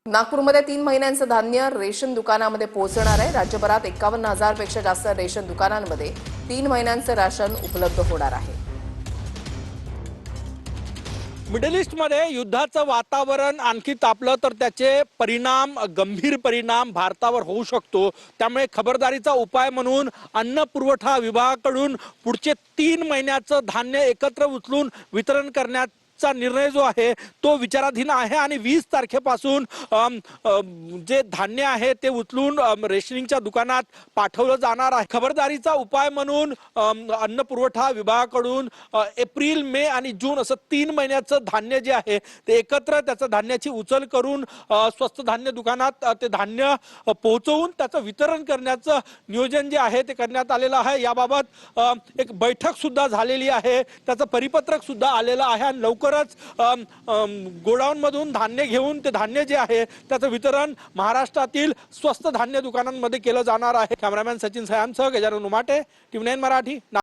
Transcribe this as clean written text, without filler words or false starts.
नागपूरमध्ये 3 महिन्यांचं धान्य रेशन दुकानामध्ये पोहोचणार आहे। राज्यभरात 51,000 पेक्षा जास्त रेशन दुकानांमध्ये 3 महिन्यांचं राशन उपलब्ध होणार आहे। मिडल ईस्टमध्ये युद्धाचं वातावरण आणखी तापलं तर त्याचे परिणाम, गंभीर परिणाम भारतावर होऊ शकतो। त्यामुळे खबरदारीचा उपाय म्हणून अन्न पुरवठा विभागाकडून पुढचे 3 महिन्याचं धान्य एकत्र उचलून वितरण करण्याचा निर्णय जो आहे तो विचाराधीन आहे आणि 20 तारखेपासून जे धान्य आहे ते उचलून रेशनिंगच्या दुकानात पाठवलं जाणार आहे। खबरदारीचा उपाय म्हणून अन्न पुरवठा विभागाकडून एप्रिल, मे आणि जून असं 3 महिन्याचं धान्य जे आहे ते एकत्र त्याचं धान्याची उचल करून स्वस्त धान्य दुकानात ते धान्य पोहोचवून त्याचं वितरण करण्याचं नियोजन जे आहे ते करण्यात आलेलं आहे। याबाबत एक बैठक सुद्धा झालेली आहे, त्याचं परिपत्रक सुद्धा आलेलं आहे आणि लवकरच गोडाऊन मधून धान्य घेऊन ते धान्य जे आहे त्याचं वितरण महाराष्ट्रातील स्वस्त धान्य दुकानांमध्ये केलं जाणार आहे। कॅमेरामॅन सचिन सयांसह गजानन उमाटे, TV9 मराठी।